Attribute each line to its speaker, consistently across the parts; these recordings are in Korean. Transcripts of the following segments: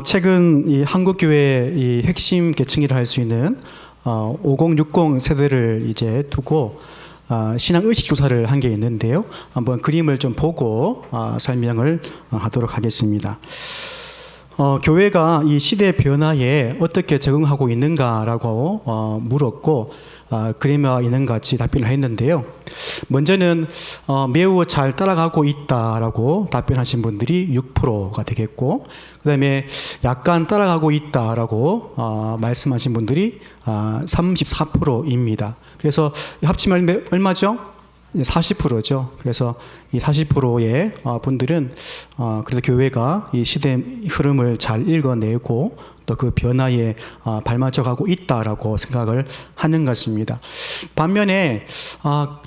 Speaker 1: 최근 이 한국 교회의 이 핵심 계층이라 할 수 있는 5060 세대를 이제 두고 신앙 의식 조사를 한 게 있는데요. 한번 그림을 좀 보고 설명을 하도록 하겠습니다. 교회가 이 시대 변화에 어떻게 적응하고 있는가라고 물었고 그림과 있는 같이 답변을 했는데요. 먼저는 매우 잘 따라가고 있다라고 답변하신 분들이 6%가 되겠고, 그 다음에 약간 따라가고 있다라고 말씀하신 분들이 34%입니다. 그래서 합치면 얼마죠? 40%죠. 그래서 이 40%의 분들은 그래도 교회가 이 시대 흐름을 잘 읽어내고 또 그 변화에 발맞춰가고 있다라고 생각을 하는 것 같습니다. 반면에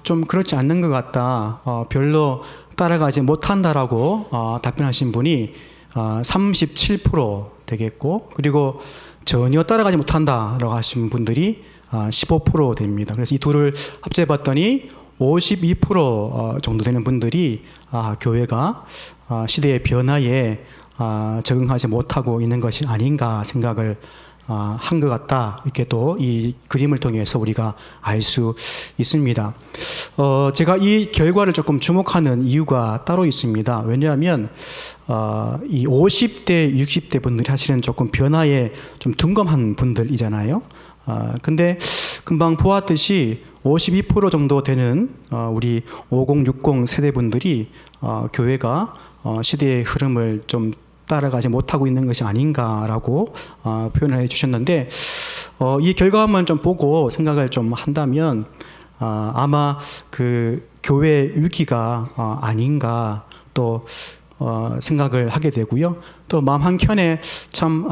Speaker 1: 좀 그렇지 않는 것 같다, 별로 따라가지 못한다라고 답변하신 분이 37% 되겠고, 그리고 전혀 따라가지 못한다라고 하신 분들이 15% 됩니다. 그래서 이 둘을 합쳐봤더니 52% 정도 되는 분들이 교회가 시대의 변화에 적응하지 못하고 있는 것이 아닌가 생각을 한 것 같다, 이렇게 또 이 그림을 통해서 우리가 알 수 있습니다. 제가 이 결과를 조금 주목하는 이유가 따로 있습니다. 왜냐하면 이 50대, 60대 분들이 사실은 조금 변화에 좀 둔감한 분들이잖아요. 근데 금방 보았듯이 52% 정도 되는 우리 5060 세대분들이 교회가 시대의 흐름을 좀 따라가지 못하고 있는 것이 아닌가라고 표현을 해주셨는데, 이 결과만 좀 보고 생각을 좀 한다면 아마 그 교회 위기가 아닌가 또 생각을 하게 되고요. 또 마음 한켠에 참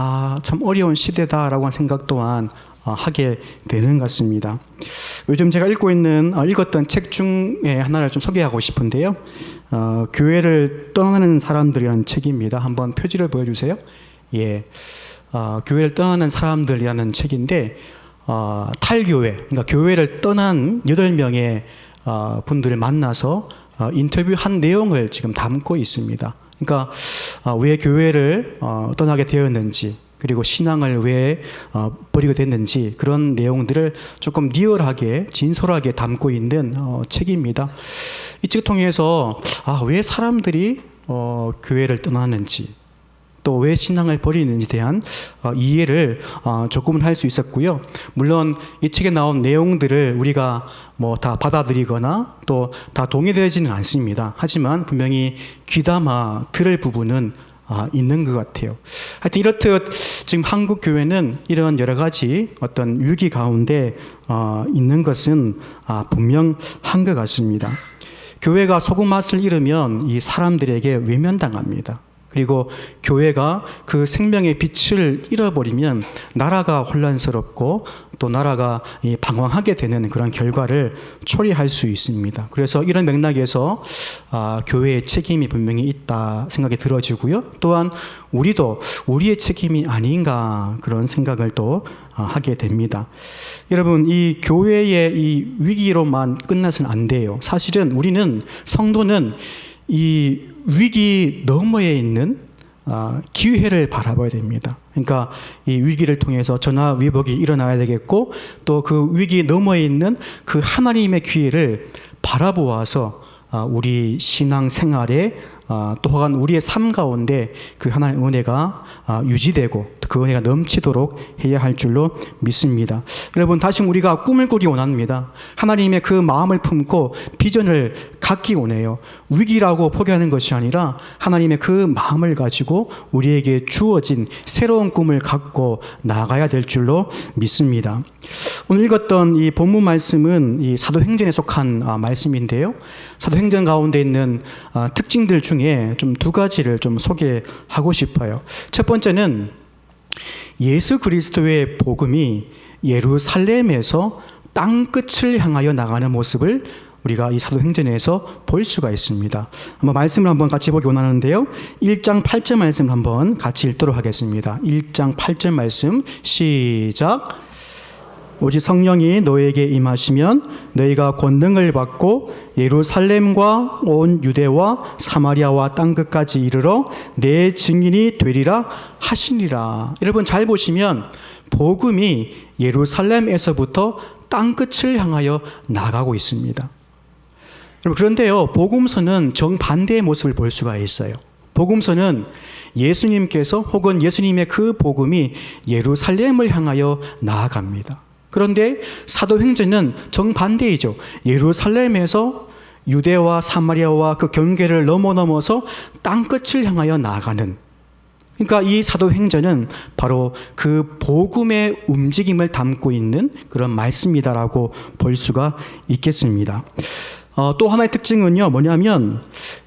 Speaker 1: 어려운 시대다라고 하는 생각 또한 하게 되는 것 같습니다. 요즘 제가 읽었던 책 중에 하나를 좀 소개하고 싶은데요. 교회를 떠나는 사람들이라는 책입니다. 한번 표지를 보여주세요. 예, 교회를 떠나는 사람들이라는 책인데, 탈교회, 그러니까 교회를 떠난 8명의 분들을 만나서 인터뷰한 내용을 지금 담고 있습니다. 그러니까 왜 교회를 떠나게 되었는지, 그리고 신앙을 왜 버리게 됐는지, 그런 내용들을 조금 리얼하게 진솔하게 담고 있는 책입니다. 이 책 통해서 왜 사람들이 교회를 떠나는지, 또 왜 신앙을 버리는지에 대한 이해를 조금은 할 수 있었고요. 물론 이 책에 나온 내용들을 우리가 뭐 다 받아들이거나 또 다 동의되지는 않습니다. 하지만 분명히 귀담아 들을 부분은 있는 것 같아요. 하여튼 이렇듯 지금 한국 교회는 이런 여러 가지 어떤 위기 가운데 있는 것은 분명한 것 같습니다. 교회가 소금 맛을 잃으면 이 사람들에게 외면당합니다. 그리고 교회가 그 생명의 빛을 잃어버리면 나라가 혼란스럽고 또 나라가 방황하게 되는 그런 결과를 초래할 수 있습니다. 그래서 이런 맥락에서 교회의 책임이 분명히 있다 생각이 들어지고요. 또한 우리도 우리의 책임이 아닌가 그런 생각을 또 하게 됩니다. 여러분, 이 교회의 이 위기로만 끝나서는 안 돼요. 사실은 우리는, 성도는 이 위기 너머에 있는 기회를 바라봐야 됩니다. 그러니까 이 위기를 통해서 전화위복이 일어나야 되겠고, 또 그 위기 너머에 있는 그 하나님의 기회를 바라보아서 우리 신앙 생활에 또한 우리의 삶 가운데 그 하나님의 은혜가 유지되고 그 은혜가 넘치도록 해야 할 줄로 믿습니다. 여러분, 다시 우리가 꿈을 꾸기 원합니다. 하나님의 그 마음을 품고 비전을 갖기 원해요. 위기라고 포기하는 것이 아니라 하나님의 그 마음을 가지고 우리에게 주어진 새로운 꿈을 갖고 나가야 될 줄로 믿습니다. 오늘 읽었던 이 본문 말씀은 이 사도행전에 속한 말씀인데요. 사도행전 가운데 있는 특징들 중에 좀 두 가지를 좀 소개하고 싶어요. 첫 번째는 예수 그리스도의 복음이 예루살렘에서 땅끝을 향하여 나가는 모습을 우리가 이 사도행전에서 볼 수가 있습니다. 한번 말씀을 한번 같이 보기 원하는데요. 1장 8절 말씀을 한번 같이 읽도록 하겠습니다. 1장 8절 말씀 시작. 오직 성령이 너에게 임하시면 너희가 권능을 받고 예루살렘과 온 유대와 사마리아와 땅끝까지 이르러 내 증인이 되리라 하시니라. 여러분 잘 보시면 복음이 예루살렘에서부터 땅끝을 향하여 나가고 있습니다. 여러분 그런데요, 복음서는 정반대의 모습을 볼 수가 있어요. 복음서는 예수님께서 혹은 예수님의 그 복음이 예루살렘을 향하여 나아갑니다. 그런데 사도행전은 정반대이죠. 예루살렘에서 유대와 사마리아와 그 경계를 넘어서 땅끝을 향하여 나아가는, 그러니까 이 사도행전은 바로 그 복음의 움직임을 담고 있는 그런 말씀이다라고 볼 수가 있겠습니다. 또 하나의 특징은요, 뭐냐면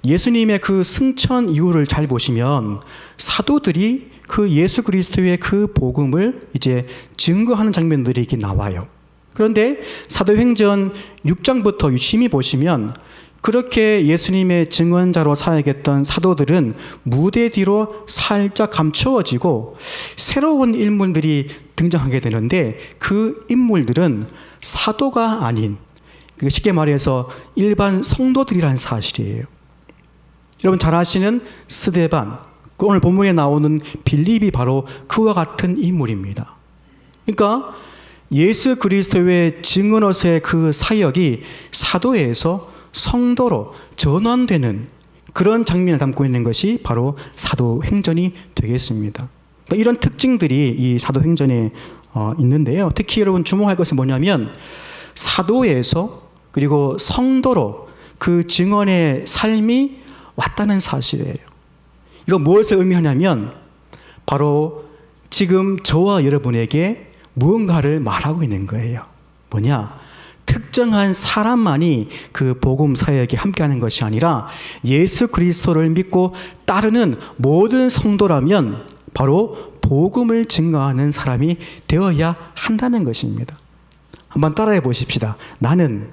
Speaker 1: 예수님의 그 승천 이후를 잘 보시면 사도들이 그 예수 그리스도의 그 복음을 이제 증거하는 장면들이 이렇게 나와요. 그런데 사도행전 6장부터 유심히 보시면 그렇게 예수님의 증언자로 사역했던 사도들은 무대 뒤로 살짝 감추어지고 새로운 인물들이 등장하게 되는데 그 인물들은 사도가 아닌, 쉽게 말해서 일반 성도들이라는 사실이에요. 여러분 잘 아시는 스데반, 오늘 본문에 나오는 빌립이 바로 그와 같은 인물입니다. 그러니까 예수 그리스도의 증언으로서의 그 사역이 사도에서 성도로 전환되는 그런 장면을 담고 있는 것이 바로 사도행전이 되겠습니다. 그러니까 이런 특징들이 이 사도행전에 있는데요. 특히 여러분 주목할 것은 뭐냐면 사도에서 그리고 성도로 그 증언의 삶이 왔다는 사실이에요. 이거 무엇을 의미하냐면 바로 지금 저와 여러분에게 무언가를 말하고 있는 거예요. 뭐냐? 특정한 사람만이 그 복음 사역에 함께하는 것이 아니라 예수 그리스도를 믿고 따르는 모든 성도라면 바로 복음을 증거하는 사람이 되어야 한다는 것입니다. 한번 따라해 보십시다. 나는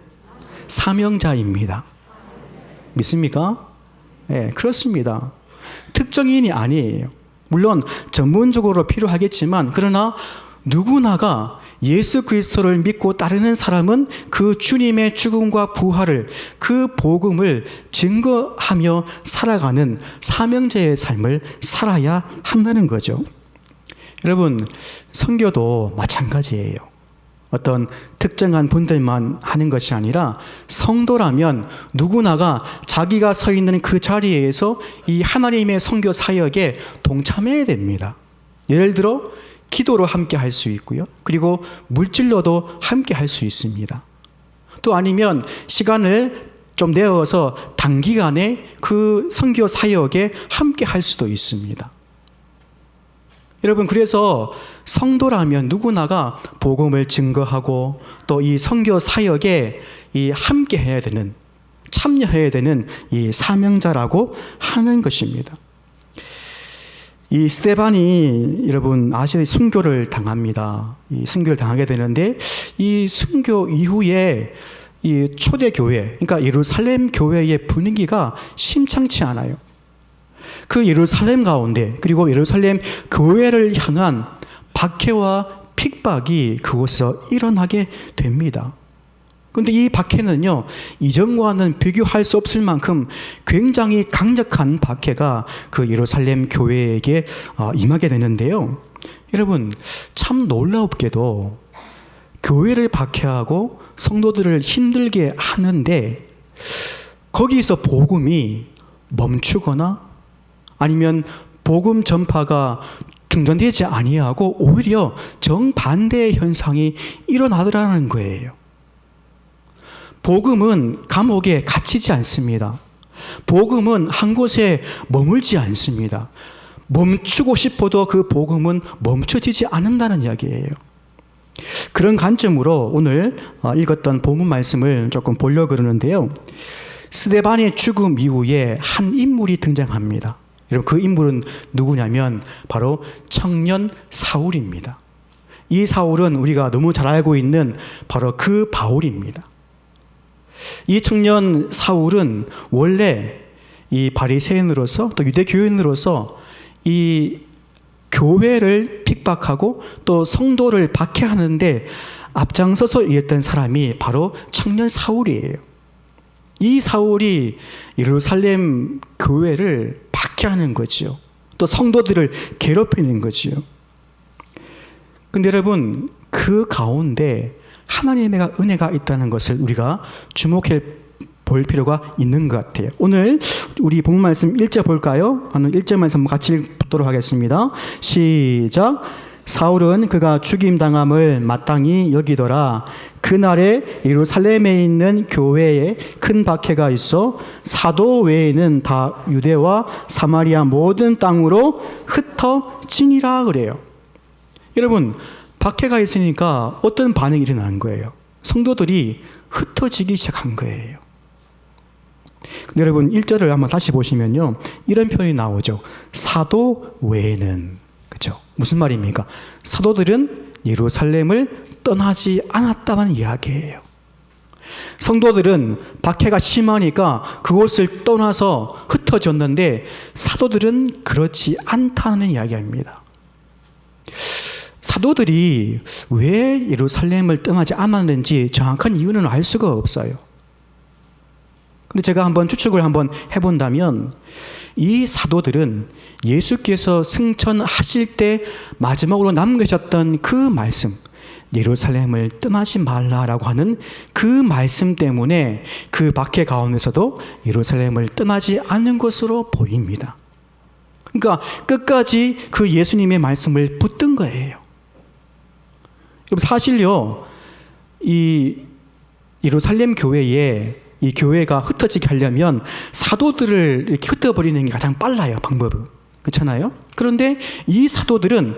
Speaker 1: 사명자입니다. 믿습니까? 네, 그렇습니다. 특정인이 아니에요. 물론 전문적으로 필요하겠지만 그러나 누구나가 예수 그리스도를 믿고 따르는 사람은 그 주님의 죽음과 부활을, 그 복음을 증거하며 살아가는 사명자의 삶을 살아야 한다는 거죠. 여러분, 선교도 마찬가지예요. 어떤 특정한 분들만 하는 것이 아니라 성도라면 누구나가 자기가 서 있는 그 자리에서 이 하나님의 선교 사역에 동참해야 됩니다. 예를 들어 기도로 함께 할 수 있고요. 그리고 물질로도 함께 할 수 있습니다. 또 아니면 시간을 좀 내어서 단기간에 그 선교 사역에 함께 할 수도 있습니다. 여러분, 그래서 성도라면 누구나가 복음을 증거하고 또 이 선교 사역에 함께 해야 되는, 참여해야 되는 이 사명자라고 하는 것입니다. 이 스데반이 여러분 아시다시피 순교를 당합니다. 이 순교를 당하게 되는데 이 순교 이후에 이 초대 교회, 그러니까 예루살렘 교회의 분위기가 심상치 않아요. 그 예루살렘 가운데 그리고 예루살렘 교회를 향한 박해와 핍박이 그곳에서 일어나게 됩니다. 그런데 이 박해는요, 이전과는 비교할 수 없을 만큼 굉장히 강력한 박해가 그 예루살렘 교회에게 임하게 되는데요. 여러분, 참 놀랍게도 교회를 박해하고 성도들을 힘들게 하는데 거기서 복음이 멈추거나 아니면 복음 전파가 중단되지 아니하고 오히려 정반대의 현상이 일어나더라는 거예요. 복음은 감옥에 갇히지 않습니다. 복음은 한 곳에 머물지 않습니다. 멈추고 싶어도 그 복음은 멈춰지지 않는다는 이야기예요. 그런 관점으로 오늘 읽었던 본문 말씀을 조금 보려고 그러는데요. 스데반의 죽음 이후에 한 인물이 등장합니다. 여러분, 그 인물은 누구냐면 바로 청년 사울입니다. 이 사울은 우리가 너무 잘 알고 있는 바로 그 바울입니다. 이 청년 사울은 원래 이 바리새인으로서 또 유대교인으로서 이 교회를 핍박하고 또 성도를 박해하는데 앞장서서 일했던 사람이 바로 청년 사울이에요. 이 사울이 예루살렘 교회를 박해하는 거죠. 또 성도들을 괴롭히는 거죠. 근데 여러분, 그 가운데 하나님의 은혜가 있다는 것을 우리가 주목해 볼 필요가 있는 것 같아요. 오늘 우리 본문 말씀 1절 볼까요? 오늘 1절 말씀 같이 읽도록 하겠습니다. 시작. 사울은 그가 죽임당함을 마땅히 여기더라. 그날에 예루살렘에 있는 교회에 큰 박해가 있어 사도 외에는 다 유대와 사마리아 모든 땅으로 흩어지니라 그래요. 여러분, 박해가 있으니까 어떤 반응이 일어나는 거예요? 성도들이 흩어지기 시작한 거예요. 근데 여러분 1절을 한번 다시 보시면요, 이런 표현이 나오죠. 사도 외에는. 그렇죠? 무슨 말입니까? 사도들은 예루살렘을 떠나지 않았다는 이야기예요. 성도들은 박해가 심하니까 그곳을 떠나서 흩어졌는데 사도들은 그렇지 않다는 이야기입니다. 사도들이 왜 예루살렘을 떠나지 않았는지 정확한 이유는 알 수가 없어요. 근데 제가 한번 추측을 한번 해본다면 이 사도들은 예수께서 승천하실 때 마지막으로 남기셨던 그 말씀, 예루살렘을 떠나지 말라라고 하는 그 말씀 때문에 그 박해 가운데서도 예루살렘을 떠나지 않는 것으로 보입니다. 그러니까 끝까지 그 예수님의 말씀을 붙든 거예요. 여러분, 사실요, 이 예루살렘 교회에 이 교회가 흩어지게 하려면 사도들을 이렇게 흩어버리는 게 가장 빨라요, 방법은. 그렇잖아요? 그런데 이 사도들은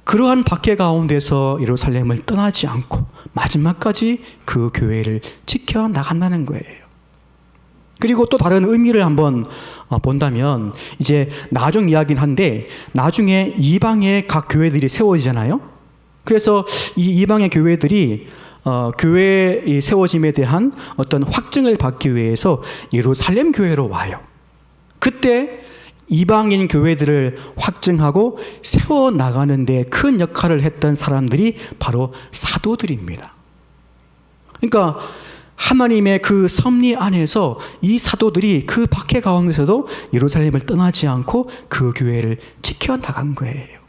Speaker 1: 그러한 박해 가운데서 예루살렘을 떠나지 않고 마지막까지 그 교회를 지켜나간다는 거예요. 그리고 또 다른 의미를 한번 본다면, 이제 나중 이야기는 한데, 나중에 이방의 각 교회들이 세워지잖아요? 그래서 이 이방의 교회들이 교회의 세워짐에 대한 어떤 확증을 받기 위해서 예루살렘 교회로 와요. 그때 이방인 교회들을 확증하고 세워나가는 데 큰 역할을 했던 사람들이 바로 사도들입니다. 그러니까 하나님의 그 섭리 안에서 이 사도들이 그 박해 가운데서도 예루살렘을 떠나지 않고 그 교회를 지켜나간 거예요.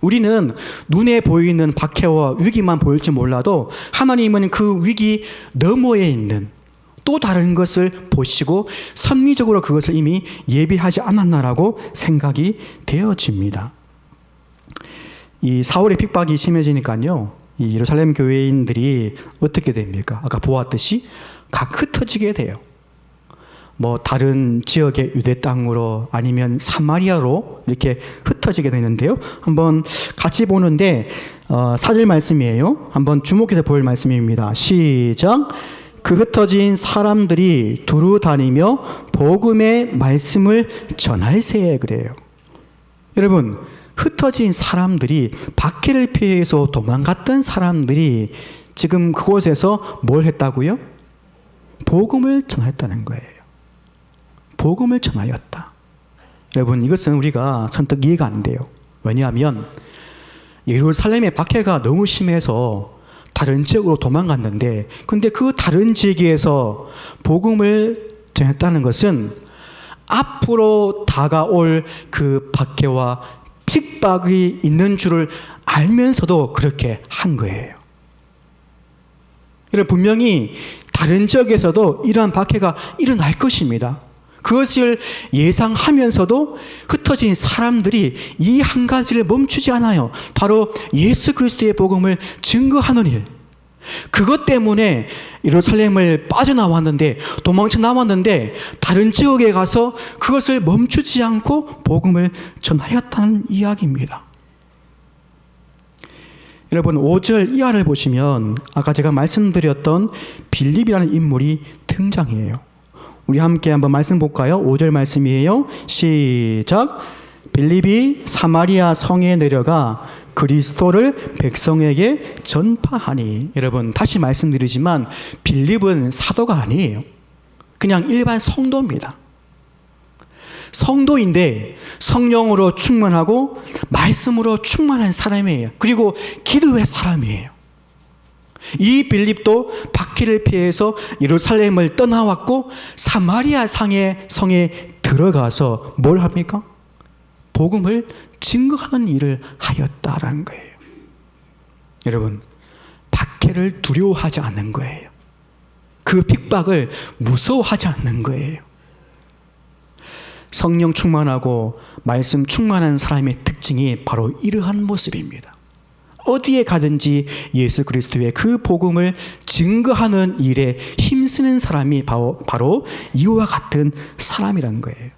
Speaker 1: 우리는 눈에 보이는 박해와 위기만 보일지 몰라도 하나님은 그 위기 너머에 있는 또 다른 것을 보시고 섭리적으로 그것을 이미 예비하지 않았나라고 생각이 되어집니다. 이 사울의 핍박이 심해지니까요, 이 예루살렘 교회인들이 어떻게 됩니까? 아까 보았듯이 각 흩어지게 돼요. 뭐 다른 지역의 유대 땅으로 아니면 사마리아로 이렇게 흩어지게 되는데요. 한번 같이 보는데 4절 말씀이에요. 한번 주목해서 볼 말씀입니다. 시작. 그 흩어진 사람들이 두루 다니며 복음의 말씀을 전할세 그래요. 여러분, 흩어진 사람들이 박해를 피해서 도망갔던 사람들이 지금 그곳에서 뭘 했다고요? 복음을 전했다는 거예요. 복음을 전하였다. 여러분, 이것은 우리가 선뜻 이해가 안 돼요. 왜냐하면 예루살렘의 박해가 너무 심해서 다른 지역으로 도망갔는데, 근데 그 다른 지역에서 복음을 전했다는 것은 앞으로 다가올 그 박해와 핍박이 있는 줄을 알면서도 그렇게 한 거예요. 여러분, 분명히 다른 지역에서도 이러한 박해가 일어날 것입니다. 그것을 예상하면서도 흩어진 사람들이 이 한 가지를 멈추지 않아요. 바로 예수 그리스도의 복음을 증거하는 일. 그것 때문에 예루살렘을 빠져나왔는데, 도망쳐 나왔는데 다른 지역에 가서 그것을 멈추지 않고 복음을 전하였다는 이야기입니다. 여러분, 5절 이하를 보시면 아까 제가 말씀드렸던 빌립이라는 인물이 등장해요. 우리 함께 한번 말씀 볼까요? 5절 말씀이에요. 시작. 빌립이 사마리아 성에 내려가 그리스도를 백성에게 전파하니. 여러분, 다시 말씀드리지만 빌립은 사도가 아니에요. 그냥 일반 성도입니다. 성도인데 성령으로 충만하고 말씀으로 충만한 사람이에요. 그리고 기도의 사람이에요. 이 빌립도 박해를 피해서 예루살렘을 떠나왔고 사마리아 성에 들어가서 뭘 합니까? 복음을 증거하는 일을 하였다라는 거예요. 여러분, 박해를 두려워하지 않는 거예요. 그 핍박을 무서워하지 않는 거예요. 성령 충만하고 말씀 충만한 사람의 특징이 바로 이러한 모습입니다. 어디에 가든지 예수 그리스도의 그 복음을 증거하는 일에 힘쓰는 사람이 바로 이와 같은 사람이란 거예요.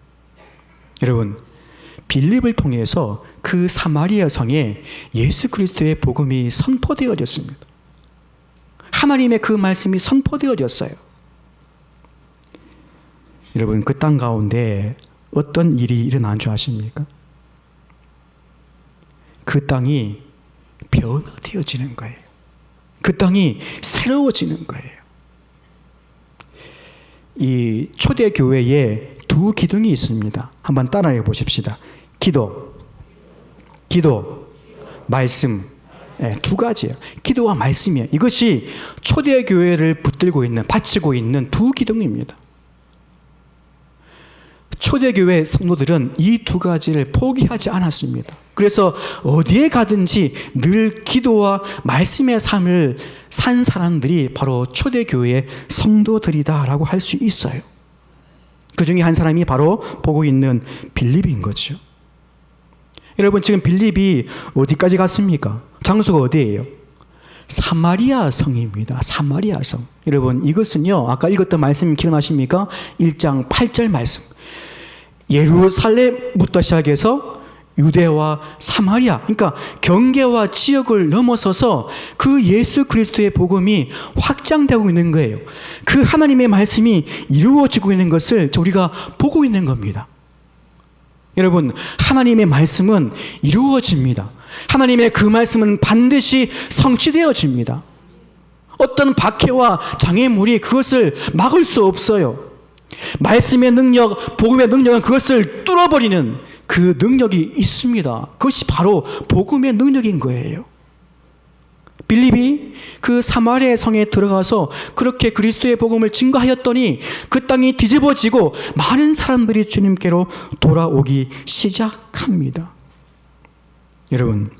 Speaker 1: 여러분, 빌립을 통해서 그 사마리아 성에 예수 그리스도의 복음이 선포되어졌습니다. 하나님의 그 말씀이 선포되어졌어요. 여러분, 그 땅 가운데 어떤 일이 일어난 줄 아십니까? 그 땅이 변화되어지는 거예요. 그 땅이 새로워지는 거예요. 이 초대교회에 두 기둥이 있습니다. 한번 따라해 보십시다. 기도, 말씀. 네, 두 가지예요. 기도와 말씀이에요. 이것이 초대교회를 붙들고 있는, 바치고 있는 두 기둥입니다. 초대교회 성도들은 이 두 가지를 포기하지 않았습니다. 그래서 어디에 가든지 늘 기도와 말씀의 삶을 산 사람들이 바로 초대교회의 성도들이다라고 할 수 있어요. 그 중에 한 사람이 바로 보고 있는 빌립인 거죠. 여러분, 지금 빌립이 어디까지 갔습니까? 장소가 어디예요? 사마리아 성입니다. 사마리아 성. 여러분, 이것은요, 아까 읽었던 말씀 기억나십니까? 1장 8절 말씀. 예루살렘부터 시작해서 유대와 사마리아, 그러니까 경계와 지역을 넘어서서 그 예수 그리스도의 복음이 확장되고 있는 거예요. 그 하나님의 말씀이 이루어지고 있는 것을 우리가 보고 있는 겁니다. 여러분, 하나님의 말씀은 이루어집니다. 하나님의 그 말씀은 반드시 성취되어집니다. 어떤 박해와 장애물이 그것을 막을 수 없어요. 말씀의 능력, 복음의 능력은 그것을 뚫어버리는 그 능력이 있습니다. 그것이 바로 복음의 능력인 거예요. 빌립이 그 사마리아 성에 들어가서 그렇게 그리스도의 복음을 증거하였더니 그 땅이 뒤집어지고 많은 사람들이 주님께로 돌아오기 시작합니다. 여러분,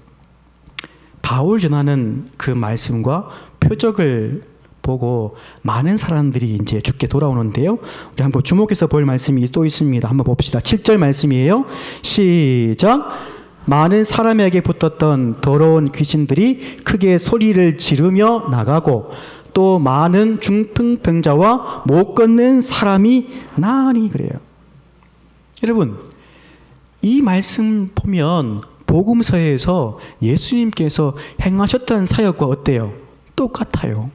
Speaker 1: 바울 전하는 그 말씀과 표적을 보고 많은 사람들이 이제 주께 돌아오는데요. 우리 한번 주목해서 볼 말씀이 또 있습니다. 한번 봅시다. 7절 말씀이에요. 시작. 많은 사람에게 붙었던 더러운 귀신들이 크게 소리를 지르며 나가고 또 많은 중풍병자와 못 걷는 사람이 나으니 그래요. 여러분, 이 말씀 보면 복음서에서 예수님께서 행하셨던 사역과 어때요? 똑같아요.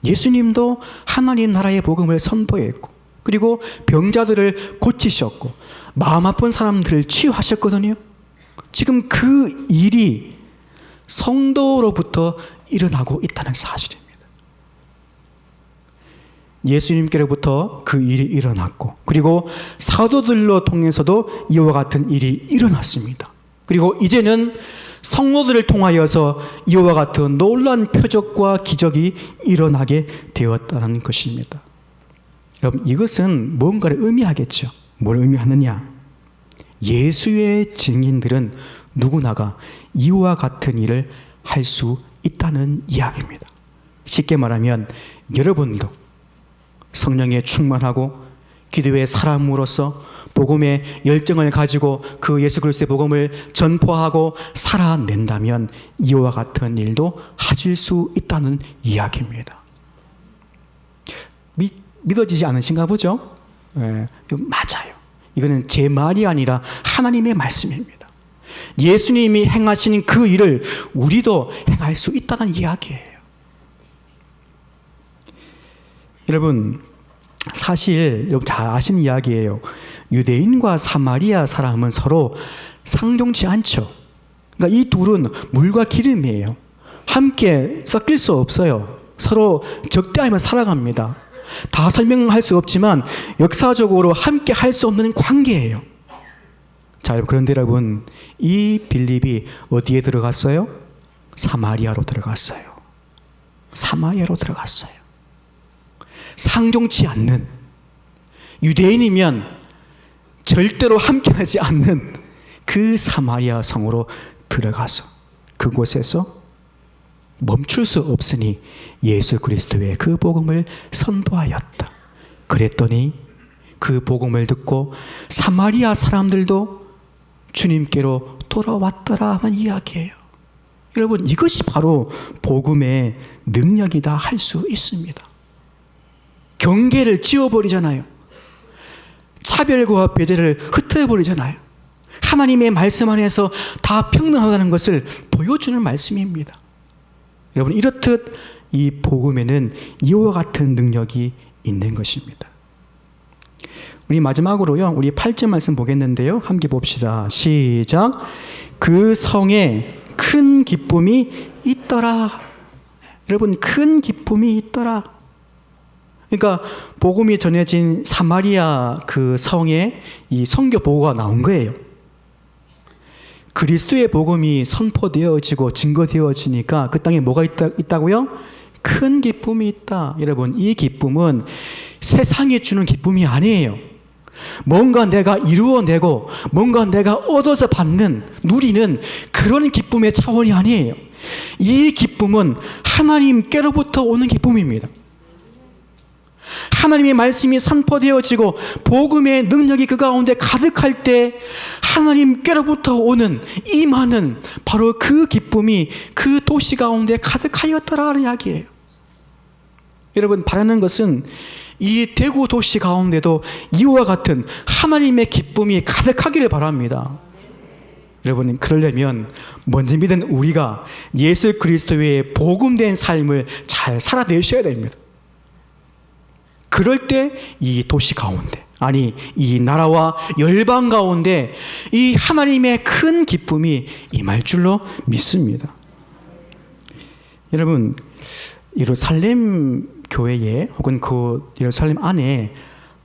Speaker 1: 예수님도 하나님 나라의 복음을 선포했고, 그리고 병자들을 고치셨고, 마음 아픈 사람들을 치유하셨거든요. 지금 그 일이 성도로부터 일어나고 있다는 사실입니다. 예수님께로부터 그 일이 일어났고, 그리고 사도들로 통해서도 이와 같은 일이 일어났습니다. 그리고 이제는 성도들을 통하여서 이와 같은 놀라운 표적과 기적이 일어나게 되었다는 것입니다. 여러분, 이것은 뭔가를 의미하겠죠. 뭘 의미하느냐? 예수의 증인들은 누구나가 이와 같은 일을 할 수 있다는 이야기입니다. 쉽게 말하면 여러분도 성령에 충만하고 기도의 사람으로서 복음의 열정을 가지고 그 예수 그리스도의 복음을 전포하고 살아낸다면 이와 같은 일도 하실 수 있다는 이야기입니다. 믿어지지 않으신가 보죠? 네, 맞아요. 이거는 제 말이 아니라 하나님의 말씀입니다. 예수님이 행하신 그 일을 우리도 행할 수 있다는 이야기예요. 여러분, 사실 여러분 잘 아시는 이야기예요. 유대인과 사마리아 사람은 서로 상종치 않죠. 그러니까 이 둘은 물과 기름이에요. 함께 섞일 수 없어요. 서로 적대하며 살아갑니다. 다 설명할 수 없지만 역사적으로 함께 할 수 없는 관계예요. 자, 그런데 여러분, 이 빌립이 어디에 들어갔어요? 사마리아로 들어갔어요. 사마리아로 들어갔어요. 상종치 않는, 유대인이면 절대로 함께하지 않는 그 사마리아 성으로 들어가서 그곳에서 멈출 수 없으니 예수 그리스도의 그 복음을 선포하였다. 그랬더니 그 복음을 듣고 사마리아 사람들도 주님께로 돌아왔더라 하는 이야기예요. 여러분, 이것이 바로 복음의 능력이다 할 수 있습니다. 경계를 지워버리잖아요. 차별과 배제를 흩어버리잖아요. 하나님의 말씀 안에서 다 평등하다는 것을 보여주는 말씀입니다. 여러분, 이렇듯 이 복음에는 이와 같은 능력이 있는 것입니다. 우리 마지막으로요, 우리 8절 말씀 보겠는데요. 함께 봅시다. 시작. 그 성에 큰 기쁨이 있더라. 여러분, 큰 기쁨이 있더라. 그러니까 복음이 전해진 사마리아 그 성에 이 선교 보고가 나온 거예요. 그리스도의 복음이 선포되어지고 증거되어지니까 그 땅에 뭐가 있다고요? 큰 기쁨이 있다. 여러분, 이 기쁨은 세상이 주는 기쁨이 아니에요. 뭔가 내가 이루어내고 뭔가 내가 얻어서 받는, 누리는 그런 기쁨의 차원이 아니에요. 이 기쁨은 하나님께로부터 오는 기쁨입니다. 하나님의 말씀이 선포되어지고 복음의 능력이 그 가운데 가득할 때 하나님께로부터 오는, 임하는 바로 그 기쁨이 그 도시 가운데 가득하였더라는 이야기예요. 여러분, 바라는 것은 이 대구 도시 가운데도 이와 같은 하나님의 기쁨이 가득하기를 바랍니다. 여러분, 그러려면 먼저 믿은 우리가 예수 그리스도의 복음된 삶을 잘 살아내셔야 됩니다. 그럴 때 이 도시 가운데, 아니 이 나라와 열방 가운데 이 하나님의 큰 기쁨이 임할 줄로 믿습니다. 여러분, 예루살렘 교회에 혹은 그 예루살렘 안에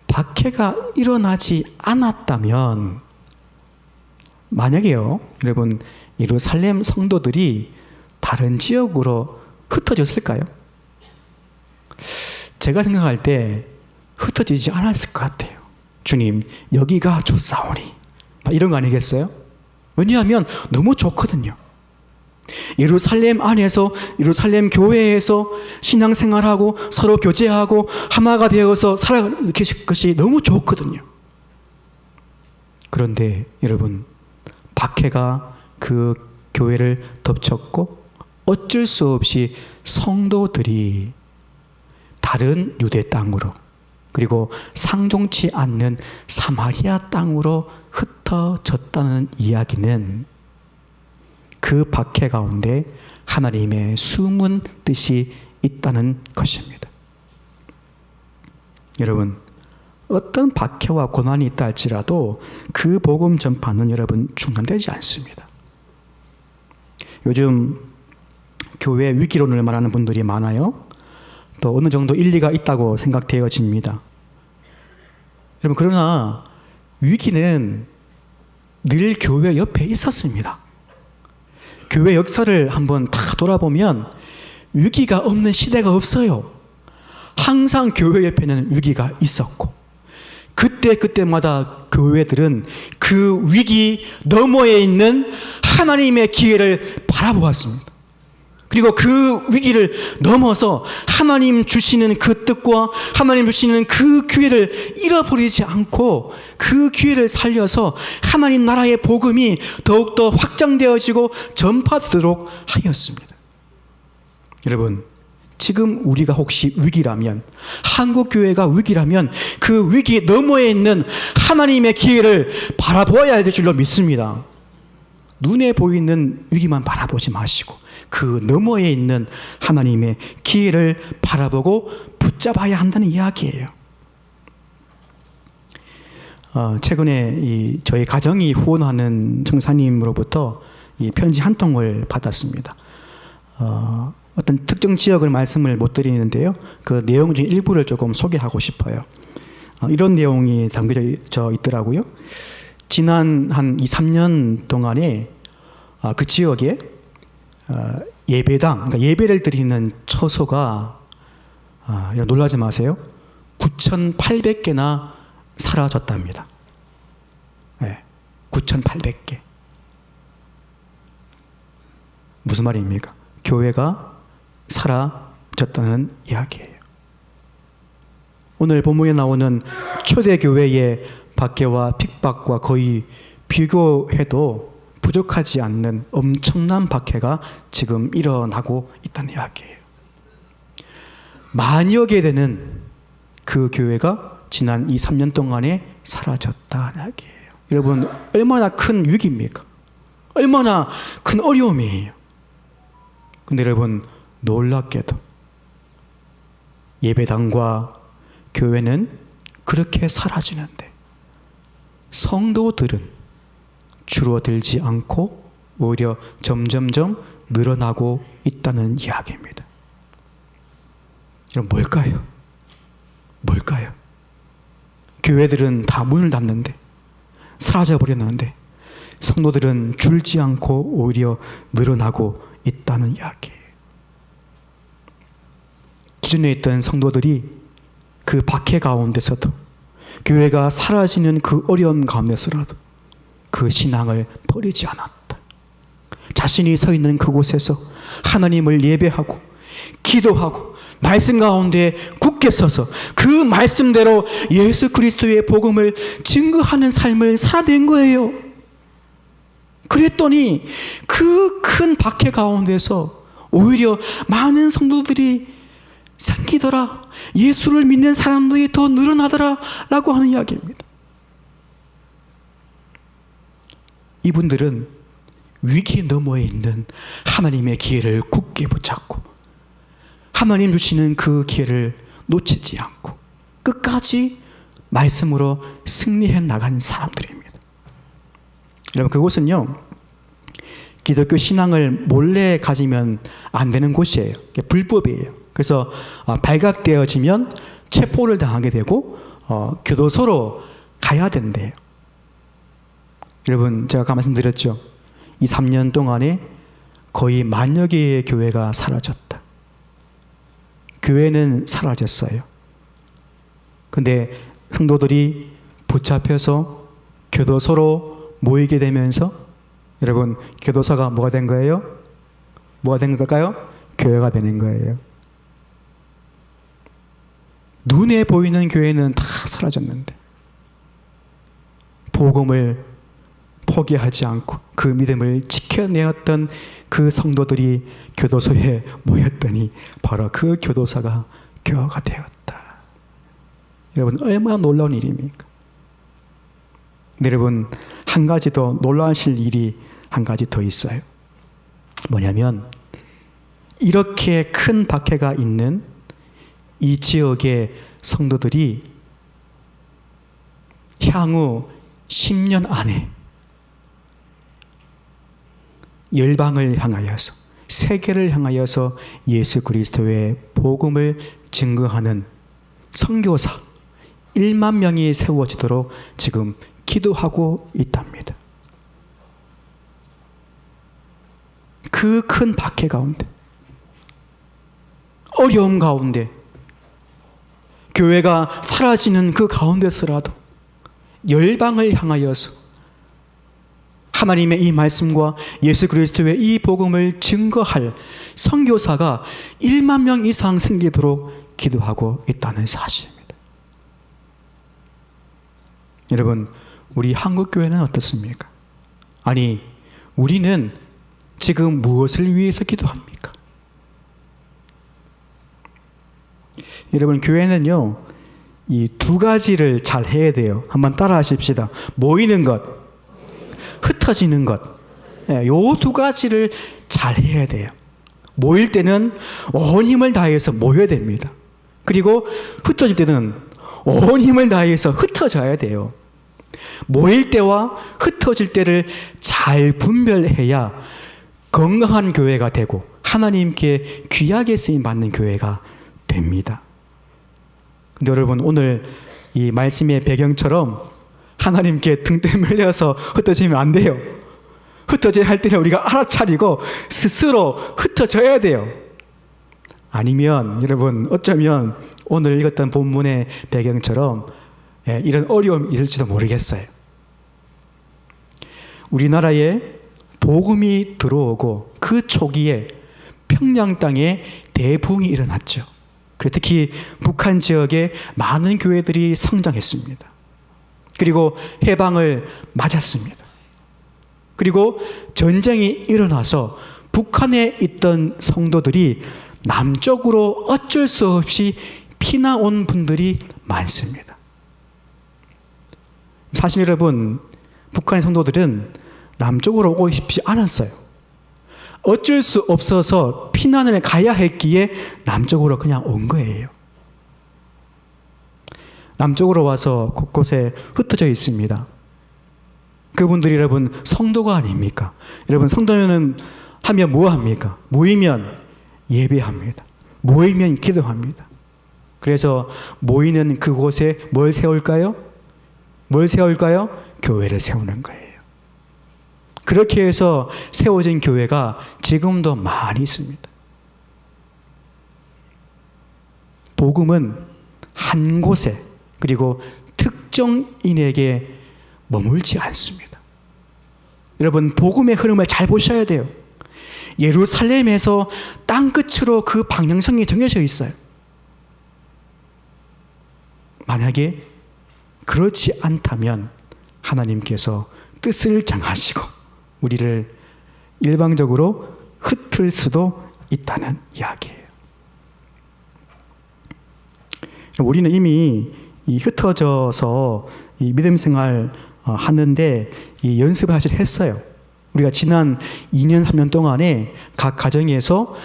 Speaker 1: 박해가 일어나지 않았다면, 만약에요, 여러분, 예루살렘 성도들이 다른 지역으로 흩어졌을까요? 제가 생각할 때 흩어지지 않았을 것 같아요. 주님, 여기가 좋사오니, 이런 거 아니겠어요? 왜냐하면 너무 좋거든요. 예루살렘 안에서, 예루살렘 교회에서 신앙생활하고 서로 교제하고 하나가 되어서 살아가는 것이 너무 좋거든요. 그런데 여러분, 박해가 그 교회를 덮쳤고 어쩔 수 없이 성도들이 다른 유대 땅으로, 그리고 상종치 않는 사마리아 땅으로 흩어졌다는 이야기는 그 박해 가운데 하나님의 숨은 뜻이 있다는 것입니다. 여러분, 어떤 박해와 고난이 있다 할지라도 그 복음 전파는 여러분 중단되지 않습니다. 요즘 교회 위기론을 말하는 분들이 많아요. 또 어느 정도 일리가 있다고 생각되어집니다. 여러분, 그러나 위기는 늘 교회 옆에 있었습니다. 교회 역사를 한번 다 돌아보면 위기가 없는 시대가 없어요. 항상 교회 옆에는 위기가 있었고, 그때마다 교회들은 그 위기 너머에 있는 하나님의 기회를 바라보았습니다. 그리고 그 위기를 넘어서 하나님 주시는 그 뜻과 하나님 주시는 그 기회를 잃어버리지 않고 그 기회를 살려서 하나님 나라의 복음이 더욱더 확장되어지고 전파되도록 하였습니다. 여러분, 지금 우리가 혹시 위기라면, 한국교회가 위기라면 그 위기 너머에 있는 하나님의 기회를 바라보아야 될 줄로 믿습니다. 눈에 보이는 위기만 바라보지 마시고 그 너머에 있는 하나님의 기회를 바라보고 붙잡아야 한다는 이야기예요. 최근에 저희 가정이 후원하는 청사님으로부터 이 편지 한 통을 받았습니다. 어떤 특정 지역을 말씀을 못 드리는데요. 그 내용 중 일부를 조금 소개하고 싶어요. 이런 내용이 담겨져 있더라고요. 지난 한 2, 3년 동안에 그 지역에 예배당, 그러니까 예배를 드리는 처소가 놀라지 마세요. 9,800개나 사라졌답니다. 네, 9,800개. 무슨 말입니까? 교회가 사라졌다는 이야기예요. 오늘 본문에 나오는 초대교회의 박해와 핍박과 거의 비교해도 부족하지 않는 엄청난 박해가 지금 일어나고 있다는 이야기예요. 만여 개 되는 그 교회가 지난 이 3년 동안에 사라졌다는 이야기예요. 여러분, 얼마나 큰 위기입니까? 얼마나 큰 어려움이에요. 근데 여러분, 놀랍게도 예배당과 교회는 그렇게 사라지는데 성도들은 줄어들지 않고 오히려 점점점 늘어나고 있다는 이야기입니다. 여러분, 뭘까요? 뭘까요? 교회들은 다 문을 닫는데, 사라져버렸는데 성도들은 줄지 않고 오히려 늘어나고 있다는 이야기예요. 기존에 있던 성도들이 그 박해 가운데서도, 교회가 사라지는 그 어려움 가운데서라도 그 신앙을 버리지 않았다. 자신이 서 있는 그곳에서 하나님을 예배하고 기도하고 말씀 가운데 굳게 서서 그 말씀대로 예수 그리스도의 복음을 증거하는 삶을 살아낸 거예요. 그랬더니 그 큰 박해 가운데서 오히려 많은 성도들이 생기더라, 예수를 믿는 사람들이 더 늘어나더라 라고 하는 이야기입니다. 이분들은 위기 너머에 있는 하나님의 기회를 굳게 붙잡고 하나님 주시는 그 기회를 놓치지 않고 끝까지 말씀으로 승리해 나간 사람들입니다. 여러분, 그곳은요, 기독교 신앙을 몰래 가지면 안 되는 곳이에요. 불법이에요. 그래서 발각되어지면 체포를 당하게 되고 교도소로 가야 된대요. 여러분, 제가 아까 말씀드렸죠. 이 3년 동안에 거의 만여 개의 교회가 사라졌다. 교회는 사라졌어요. 근데 성도들이 붙잡혀서 교도소로 모이게 되면서, 여러분, 교도소가 뭐가 된 거예요? 뭐가 된 걸까요? 교회가 되는 거예요. 눈에 보이는 교회는 다 사라졌는데 복음을 포기하지 않고 그 믿음을 지켜내었던 그 성도들이 교도소에 모였더니 바로 그 교도소가 교회가 되었다. 여러분, 얼마나 놀라운 일입니까? 근데 여러분, 한 가지 더 놀라우실 일이 한 가지 더 있어요. 뭐냐면, 이렇게 큰 박해가 있는 이 지역의 성도들이 향후 10년 안에 열방을 향하여서, 세계를 향하여서 예수 그리스도의 복음을 증거하는 선교사 1만 명이 세워지도록 지금 기도하고 있답니다. 그 큰 박해 가운데, 어려움 가운데, 교회가 사라지는 그 가운데서라도 열방을 향하여서 하나님의 이 말씀과 예수 그리스도의 이 복음을 증거할 선교사가 1만 명 이상 생기도록 기도하고 있다는 사실입니다. 여러분, 우리 한국교회는 어떻습니까? 아니, 우리는 지금 무엇을 위해서 기도합니까? 여러분, 교회는요, 이 두 가지를 잘 해야 돼요. 한번 따라 하십시다. 모이는 것, 흩어지는 것. 요 두 가지를 잘 해야 돼요. 모일 때는 온 힘을 다해서 모여야 됩니다. 그리고 흩어질 때는 온 힘을 다해서 흩어져야 돼요. 모일 때와 흩어질 때를 잘 분별해야 건강한 교회가 되고 하나님께 귀하게 쓰임받는 교회가 됩니다. 근데 여러분, 오늘 이 말씀의 배경처럼 하나님께 등대 밀려서 흩어지면 안 돼요. 흩어져야 할 때는 우리가 알아차리고 스스로 흩어져야 돼요. 아니면 여러분 어쩌면 오늘 읽었던 본문의 배경처럼 이런 어려움이 있을지도 모르겠어요. 우리나라에 복음이 들어오고 그 초기에 평양 땅에 대부흥이 일어났죠. 그리고 특히 북한 지역에 많은 교회들이 성장했습니다. 그리고 해방을 맞았습니다. 그리고 전쟁이 일어나서 북한에 있던 성도들이 남쪽으로 어쩔 수 없이 피나온 분들이 많습니다. 사실 여러분, 북한의 성도들은 남쪽으로 오고 싶지 않았어요. 어쩔 수 없어서 피난을 가야 했기에 남쪽으로 그냥 온 거예요. 남쪽으로 와서 곳곳에 흩어져 있습니다. 그분들이 여러분 성도가 아닙니까? 여러분 성도는 하면 뭐 합니까? 모이면 예배합니다. 모이면 기도합니다. 그래서 모이는 그곳에 뭘 세울까요? 뭘 세울까요? 교회를 세우는 거예요. 그렇게 해서 세워진 교회가 지금도 많이 있습니다. 복음은 한 곳에 그리고 특정인에게 머물지 않습니다. 여러분 복음의 흐름을 잘 보셔야 돼요. 예루살렘에서 땅끝으로 그 방향성이 정해져 있어요. 만약에 그렇지 않다면 하나님께서 뜻을 정하시고 우리를 일방적으로 흩을 수도 있다는 이야기예요. 우리는 이미 이 흩어져서 이 믿음 생활 하는데 이 연습을 사실 했어요. 우리가 지난 2년, 3년 동안에 각 가정에서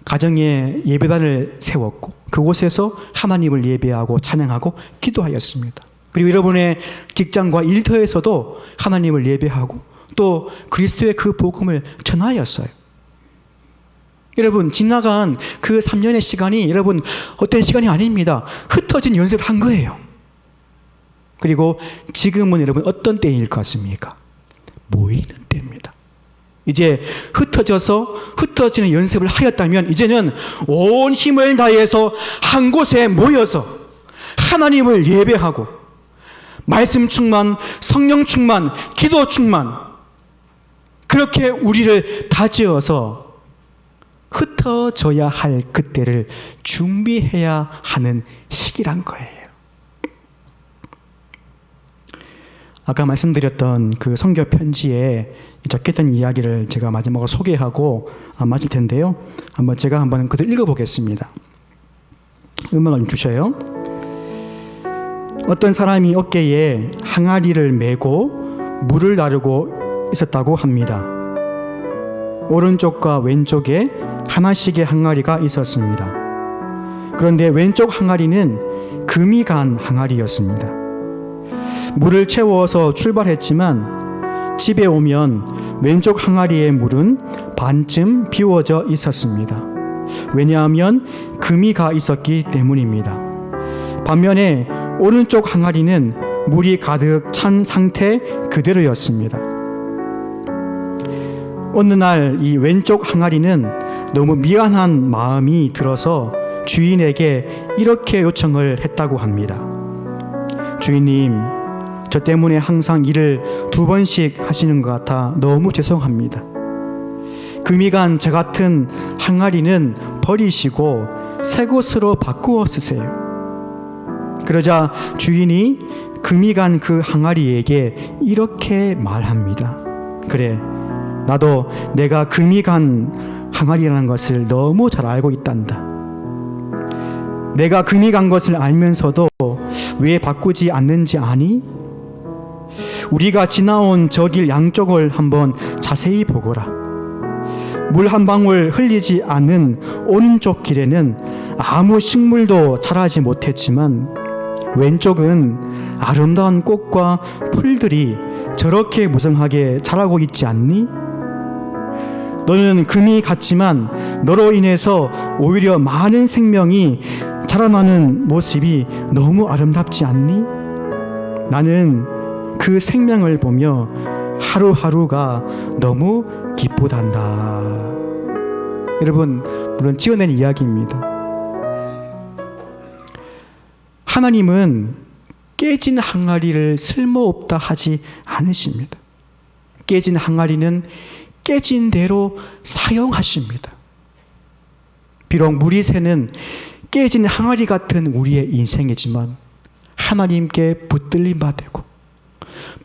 Speaker 1: 가정의 예배단을 세웠고 그곳에서 하나님을 예배하고 찬양하고 기도하였습니다. 그리고 여러분의 직장과 일터에서도 하나님을 예배하고 또 그리스도의 그 복음을 전하였어요. 여러분 지나간 그 3년의 시간이 여러분 어떤 시간이 아닙니다. 흩어진 연습을 한 거예요. 그리고 지금은 여러분 어떤 때일 것 같습니까? 모이는 때입니다. 이제 흩어지는 연습을 하였다면 이제는 온 힘을 다해서 한 곳에 모여서 하나님을 예배하고 말씀 충만, 성령 충만, 기도 충만 그렇게 우리를 다지어서 흩어져야 할 그때를 준비해야 하는 시기란 거예요. 아까 말씀드렸던 그 선교 편지에 적혔던 이야기를 제가 마지막으로 소개하고 마칠 텐데요. 제가 한번 그들 읽어보겠습니다. 음악을 좀 주셔요. 어떤 사람이 어깨에 항아리를 메고 물을 나르고 있었다고 합니다. 오른쪽과 왼쪽에 하나씩의 항아리가 있었습니다. 그런데 왼쪽 항아리는 금이 간 항아리였습니다. 물을 채워서 출발했지만 집에 오면 왼쪽 항아리의 물은 반쯤 비워져 있었습니다. 왜냐하면 금이 가 있었기 때문입니다. 반면에 오른쪽 항아리는 물이 가득 찬 상태 그대로였습니다. 어느 날 이 왼쪽 항아리는 너무 미안한 마음이 들어서 주인에게 이렇게 요청을 했다고 합니다. 주인님, 저 때문에 항상 일을 2번씩 하시는 것 같아 너무 죄송합니다. 금이 간 저 같은 항아리는 버리시고 새 것으로 바꾸어 쓰세요. 그러자 주인이 금이 간 그 항아리에게 이렇게 말합니다. 그래, 나도 내가 금이 간 항아리라는 것을 너무 잘 알고 있단다. 내가 금이 간 것을 알면서도 왜 바꾸지 않는지 아니? 우리가 지나온 저 길 양쪽을 한번 자세히 보거라. 물 한 방울 흘리지 않은 오른쪽 길에는 아무 식물도 자라지 못했지만 왼쪽은 아름다운 꽃과 풀들이 저렇게 무성하게 자라고 있지 않니? 너는 금이 갔지만 너로 인해서 오히려 많은 생명이 자라나는 모습이 너무 아름답지 않니? 나는 그 생명을 보며 하루하루가 너무 기쁘단다. 여러분, 물론 지어낸 이야기입니다. 하나님은 깨진 항아리를 쓸모없다 하지 않으십니다. 깨진 항아리는 깨진 대로 사용하십니다. 비록 물이 새는 깨진 항아리 같은 우리의 인생이지만 하나님께 붙들림 받고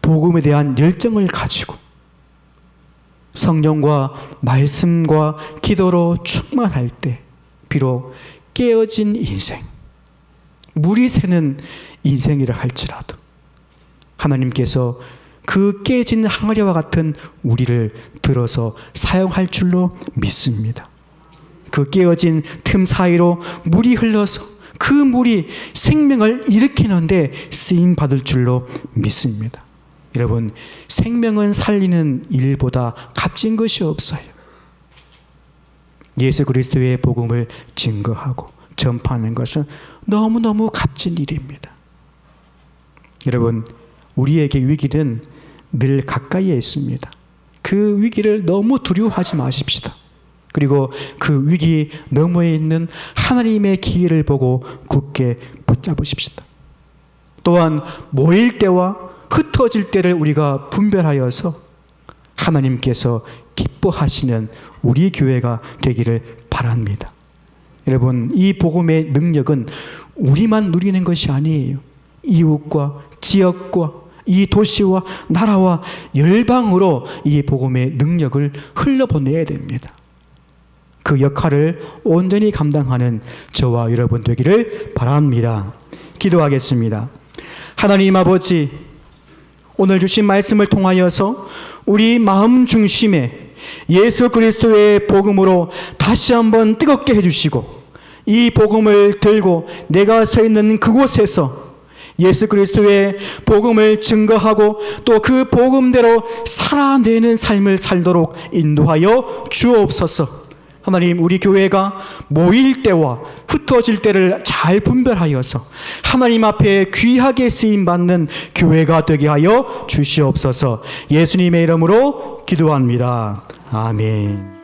Speaker 1: 복음에 대한 열정을 가지고 성령과 말씀과 기도로 충만할 때 비록 깨어진 인생, 물이 새는 인생이라 할지라도 하나님께서 그 깨진 항아리와 같은 우리를 들어서 사용할 줄로 믿습니다. 그 깨어진 틈 사이로 물이 흘러서 그 물이 생명을 일으키는데 쓰임 받을 줄로 믿습니다. 여러분, 생명은 살리는 일보다 값진 것이 없어요. 예수 그리스도의 복음을 증거하고 전파하는 것은 너무너무 값진 일입니다. 여러분, 우리에게 위기는 늘 가까이에 있습니다. 그 위기를 너무 두려워하지 마십시다. 그리고 그 위기 너머에 있는 하나님의 기회를 보고 굳게 붙잡으십시다. 또한 모일 때와 흩어질 때를 우리가 분별하여서 하나님께서 기뻐하시는 우리 교회가 되기를 바랍니다. 여러분, 이 복음의 능력은 우리만 누리는 것이 아니에요. 이웃과 지역과 이 도시와 나라와 열방으로 이 복음의 능력을 흘려보내야 됩니다. 그 역할을 온전히 감당하는 저와 여러분 되기를 바랍니다. 기도하겠습니다. 하나님 아버지, 오늘 주신 말씀을 통하여서 우리 마음 중심에 예수 그리스도의 복음으로 다시 한번 뜨겁게 해주시고 이 복음을 들고 내가 서 있는 그곳에서 예수 그리스도의 복음을 증거하고 또 그 복음대로 살아내는 삶을 살도록 인도하여 주옵소서. 하나님, 우리 교회가 모일 때와 흩어질 때를 잘 분별하여서 하나님 앞에 귀하게 쓰임받는 교회가 되게 하여 주시옵소서. 예수님의 이름으로 기도합니다. 아멘.